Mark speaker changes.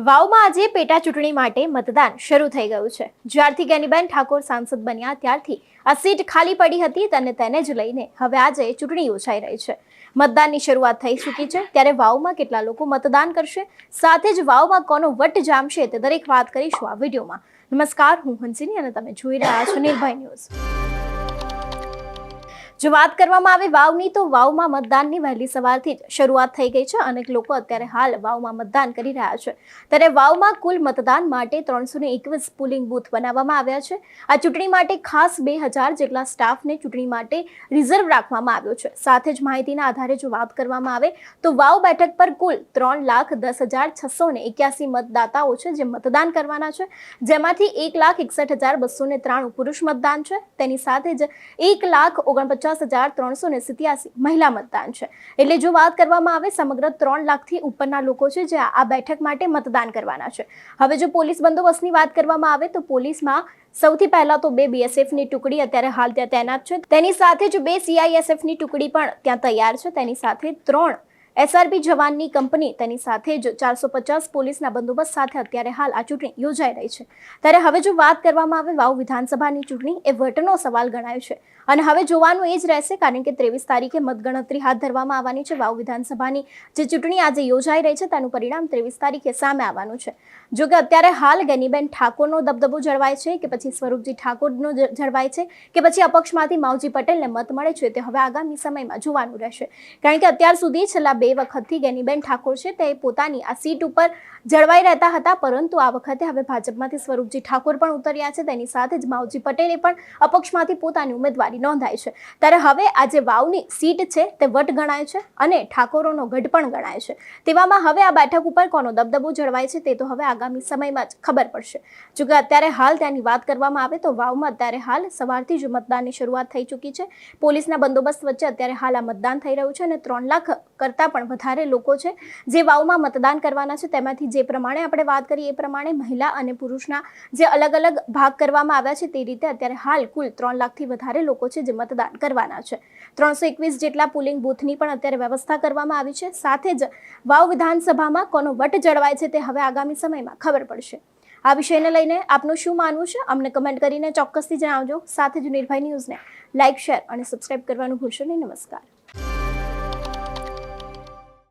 Speaker 1: વાવમાં આજે પેટા ચૂંટણી માટે મતદાન શરૂ થઈ ગયું છે। જ્યારથી જ્ઞાનીબેન ઠાકોર સાંસદ બન્યા ત્યારથી આ સીટ ખાલી પડી હતી અને તેને જ લઈને હવે આજે ચૂંટણી યોજાઈ રહી છે। મતદાનની શરૂઆત થઈ ચૂકી છે, ત્યારે વાવમાં કેટલા લોકો મતદાન કરશે, સાથે જ વાવમાં કોનો વટ જામશે તે દરેક વાત કરીશું આ વિડીયોમાં। નમસ્કાર, હું હંસિની અને તમે જોઈ રહ્યા છો નિર્ભય ન્યૂઝ। જો વાત કરવામાં આવે વાવની, તો વાવમાં મતદાનની વહેલી સવારથી જ શરૂઆત થઈ ગઈ છે। અનેક લોકો અત્યારે હાલ વાવમાં મતદાન કરી રહ્યા છે। ત્યારે વાવમાં કુલ મતદાન માટે 321 પોલિંગ બૂથ બનાવવામાં આવ્યા છે। આ ચૂંટણી માટે ખાસ 2000 જેટલા સ્ટાફને ચૂંટણી માટે રિઝર્વ રાખવામાં આવ્યો છે। સાથે જ માહિતીના આધારે જો વાત કરવામાં આવે તો વાવ બેઠક પર કુલ 3,10,681 મતદાતાઓ છે જે મતદાન કરવાના છે, જેમાંથી 1,61,293 પુરુષ મતદાન છે। તેની સાથે જ 1,49,387 મહિલા મતદાન છે। એટલે જો વાત કરવામાં આવે સમગ્ર 3 લાખથી ઉપરના લોકો છે જે આ બેઠક માટે મતદાન કરવાના છે। હવે જો પોલીસ બંદોબસ્તની વાત કરવામાં આવે તો પોલીસમાં સૌથી પહેલા તો 2 BSFની ટુકડી અત્યારે હાલ ત્યાં તૈનાત છે। તેની સાથે જ 2 CISFની ટુકડી પણ ત્યાં તૈયાર છે। તેની સાથે 3 SRP જવાનની કંપની, તેની સાથે જ 450 પોલીસના બંદોબસ્ત સાથે અત્યારે હાલ આ ચૂંટણી યોજાઈ રહી છે। ત્યારે હવે જો વાત કરવામાં આવે વાવ વિધાનસભાની ચૂંટણી એ વટનો સવાલ ગણાય છે અને હવે જોવાનું એ જ રહેશે, કારણ કે 23 તારીખે મતગણતરી હાથ ધરવામાં આવવાની છે। વાવ વિધાનસભાની જે ચૂંટણી આજે યોજાઈ રહી છે તેનું પરિણામ 23 તારીખે સામે આવવાનું છે। જો કે અત્યારે હાલ જ્ઞાનીબેન ઠાકોરનો દબદબો જળવાય છે કે પછી સ્વરૂપજી ઠાકોરનો જળવાય છે કે પછી અપક્ષમાંથી માવજી પટેલને મત મળે છે, તે હવે આગામી સમયમાં જોવાનું રહેશે। કારણ કે અત્યાર સુધી છેલ્લા 2 વખતથી જ્ઞાનીબેન ઠાકોર છે તે પોતાની આ સીટ ઉપર જળવાઈ રહેતા હતા, પરંતુ આ વખતે હવે ભાજપમાંથી સ્વરૂપજી ઠાકોર પણ ઉતર્યા છે। તેની સાથે જ માવજી પટેલે પણ અપક્ષમાંથી પોતાની ઉમેદવારી નોંધાઈ છે। ત્યારે હવે આ જે વાવની સીટ છે તે વટ ગણાય છે અને ઠાકોરોનો ગઢ પણ ગણાય છે। તેવામાં હવે આ બેઠક ઉપર કોનો દબદબો જળવાય છે તે તો હવે આગામી સમયમાં જ ખબર પડશે। જો કે અત્યારે હાલ ત્યાંની વાત કરવામાં આવે તો વાવમાં અત્યારે હાલ સવારથી જ મતદાનની શરૂઆત થઈ ચૂકી છે। પોલીસના બંદોબસ્ત વચ્ચે અત્યારે હાલ આ મતદાન થઈ રહ્યું છે અને 3 લાખ કરતાં પણ વધારે લોકો છે જે વાવમાં મતદાન કરવાના છે। તેમાંથી જે પ્રમાણે આપણે વાત કરીએ એ પ્રમાણે મહિલા અને પુરુષના જે અલગ અલગ ભાગ કરવામાં આવ્યા છે તે રીતે અત્યારે હાલ કુલ 3 લાખથી વધારે લોકો છે જે મતદાન કરવાના છે। 321 જેટલા પોલિંગ બૂથની પણ અત્યારે વ્યવસ્થા કરવામાં આવી છે। સાથે જ વાવ વિધાનસભામાં કોનો વટ જળવાય છે તે હવે આગામી સમયમાં ખબર પડશે। આ વિષયને લઈને આપનું શું માનવું છે અમને કમેન્ટ કરીને ચોક્કસથી જણાવજો। સાથે જ નિર્ભય ન્યૂઝને લાઇક, શેર અને સબસ્ક્રાઇબ કરવાનું ભૂલશો નહીં। નમસ્કાર।